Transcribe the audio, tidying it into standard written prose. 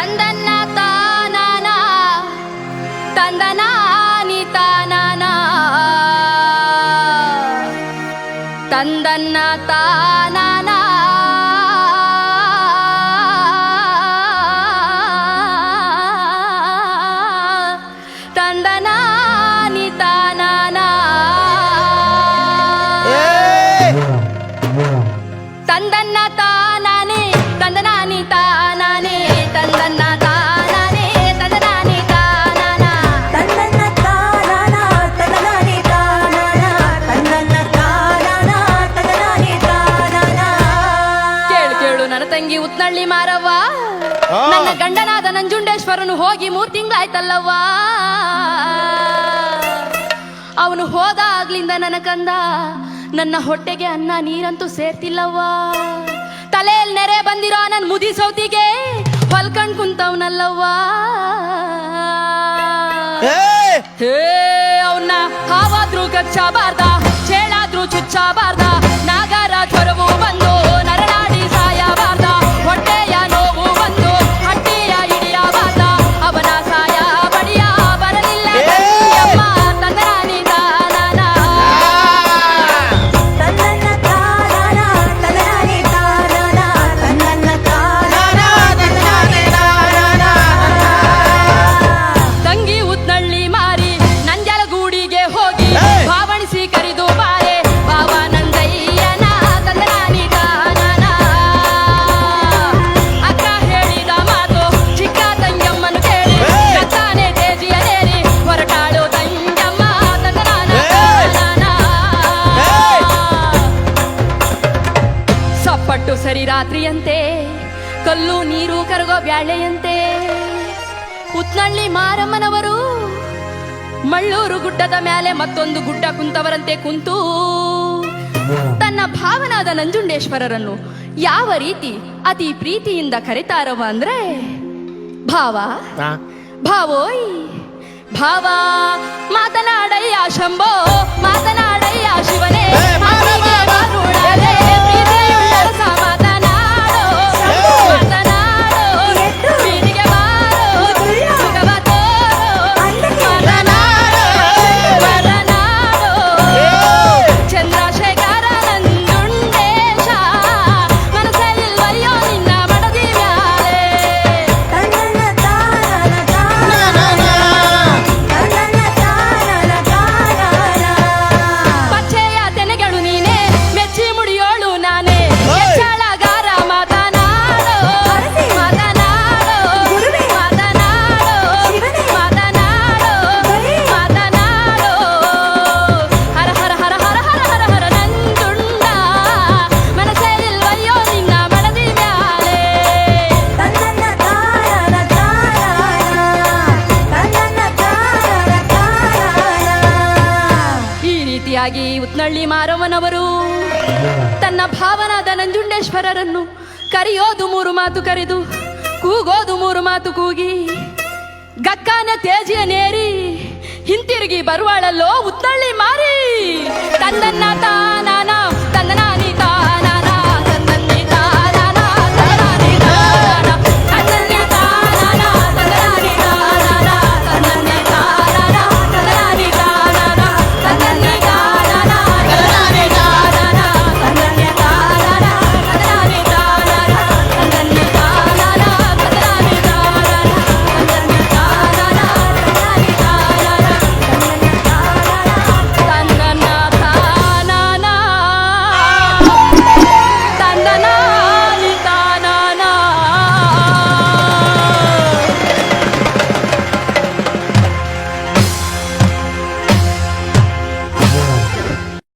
ತಂದನ್ನ ತಾನಾನ ತಂದನಾನಿ ತಾನಾನ ತಂದನ್ನ ತಾನಾನ ತಂದನಾನಿ ತಾನಾನ ತಂದನ್ನ ತಾನಾನೆ ತಂದನಾನಿ ತಾನಾನೆ ತಂದನ್ನ ತಾನಾನೆ ತಂದನಾನಿ ತಾನಾನ ತಂದನ್ನ ತಾನಾನ ತಂದನಾನಿ ತಾನಾನ ತಂದನ್ನ ತಾನಾನ ತಂದನಾನಿ ತಾನಾನ. ಕೇಳು ಕೇಳು ನನ್ನ ತಂಗಿ ಉತ್ನಳ್ಳಿ ಮಾರವ್ವ, ನನ್ನ ಗಂಡನಾದ ನಂಜುಂಡೇಶ್ವರನು ಹೋಗಿ 3 ತಿಂಗಳಾಯ್ತಲ್ಲವ್ವ. ಅವನು ಹೋದಾಗ್ಲಿಂದ ನನ್ನ ಕಂದ ನನ್ನ ಹೊಟ್ಟೆಗೆ ಅನ್ನ ನೀರಂತೂ ಸೇರ್ತಿಲ್ಲವ್ವ. ತಲೆಯಲ್ಲಿ ನೆರೆ ಬಂದಿರೋ ನನ್ ಮುದಿ ಸೌತಿಗೆ ಹೊಲ್ಕಂಡ್ ಕುಂತವ್ನಲ್ಲವ್ವ. ಹೇ ಅವನ್ನ ಹಾವಾದ್ರೂ ಕಚ್ಚಬಾರ್ದ, ಚೇಳಾದ್ರೂ ಚುಚ್ಚಬಾರ್ದ, ನಾಗರ ಜ್ವರವು ಬಂದು ನರನಾಡಿ ಸಾಯಬಾರ್ದ, ಹೊಟ್ಟೆಯ ನೋವು ಬಂದು ಹಟ್ಟಿಯ ಹಿಡಿಯಬಾರ್ದ, ಅವನ ಸಾಯ ಬಡಿಯ ಬರಲಿಲ್ಲ ಅಮ್ಮ ತಂದನಾನಿ ತಾನಾನ ತಂದನ್ನ ತಾನಾನ ತಂದನಾನಿ ತಾನಾನ ತಂದನ್ನ ತಾನಾನ ತಂದನಾನಿ ತಾನಾನ. ತಂಗಿ ಉತ್ನಳ್ಳಿ ಮಾರಿ ನಂಜಲಗೂಡಿಗೆ ಹೋಗಿ ಭಾವಣಿಸಿ ಕರೆದು ಬಾರೆ ಬಾವ ನಂದಯ್ಯನ ತಂದನಾನಿ ತಾನಾನ. ಅಕ್ಕ ಹೇಳಿದ ಮಾತು ಚಿಕ್ಕ ತಂಗಮ್ಮನು ಕೇಳಿ ಕತ್ತಾನೆ ತೇಜಿಯನೇರಿ ಹೊರಟಾಳು ತಂಗಮ್ಮ ತಂದನಾನ ತಾನಾನ. ಸಪ್ಪಟ್ಟು ಸರಿ ರಾತ್ರಿಯಂತೆ ಕಲ್ಲು ನೀರು ಕರಗೋ ಬ್ಯಾಳೆಯಂತೆ ಉತ್ನಳ್ಳಿ ಮಾರಮ್ಮನವರು ಮಳ್ಳೂರು ಗುಡ್ಡದ ಮೇಲೆ ಮತ್ತೊಂದು ಗುಡ್ಡ ಕುಂತವರಂತೆ ಕುಂತು ತನ್ನ ಭಾವನಾದ ನಂಜುಂಡೇಶ್ವರರನ್ನು ಯಾವ ರೀತಿ ಅತಿ ಪ್ರೀತಿಯಿಂದ ಕರೆತಾರವ ಅಂದ್ರೆ, ಭಾವ ಭಾವೋಯ್ ಭಾವ ಮಾತನಾಡಯ್ಯ ಶಂಭೋ ಮಾತನಾಡಯ್ಯ ಶಿವನೇ ಮಾತಿಗೆ ಮರುಳಾದೆ ಪ್ರೀತಿಯುಳ್ಳ ರಸ ಮಾತನಾಡೋ ಮಾತನಾಡೋ ಪ್ರೀತಿಗೆ ಬಾರೋ ಸುಖವ ತೋರೋ ಮಾತನಾಡೋ ಮಾತನಾಡೋ ಚಂದ್ರಶೇಖರ ನಂಜುಂಡೇಶ ಮನಸ್ಸಲ್ಲಿಲ್ವಯ್ಯೋ ನಿನ್ನ ಮಡದಿ ಮ್ಯಾಲೆ. ತಂದನ್ನ ತಾನಾನ ತಾನಾನ ತಂದನ್ನ ತಾನಾನ ತಾನಾನ. ಪಚ್ಚೆಯ ತೆನೆಗಳು ನೀನೆ ಮೆಚ್ಚಿ ಮುಡಿಯೋಳು ನಾನೇ ಹೆಚ್ಚಳಗಾರ ಮಾತನಾಡೋ ಮಾತನಾಡೋ ಮಾತನಾಡೋ ಮಾತನಾಡೋ ಮಾತನಾಡೋ ಹರ ಹರ ಹರ ಹರ ಹರ ಹರ ಹರ ನಂಜುಂಡ ಮನಸ್ಸಲ್ಲಿಲ್ವಯ್ಯೋ ನಿನ್ನ ಮಡದಿ ಮ್ಯಾಲೆ. ತಂದನ್ನ ತಾನಾನ ತಾನಾನ ತಂದನ್ನ ತಾನಾನ ತಾನಾನ. ಈ ರೀತಿಯಾಗಿ ಉತ್ನಳ್ಳಿ ಮಾರವನವರು ತನ್ನ ಭಾವನಾದ ನಂಜುಂಡೇಶ್ವರರನ್ನು ಕರೆಯೋದು 3 ಮಾತು ಕರೆದು ಕೂಗೋದು 3 ಮಾತು ಕೂಗಿ ಗಕ್ಕಾನ ತೇಜಿಯ ನೇರಿ ಹಿಂತಿರುಗಿ ಬರುವಾಳಲ್ಲೋ ಉತ್ನಳ್ಳಿ ಮಾರಿ ತಂದನ್ನ ತಾನ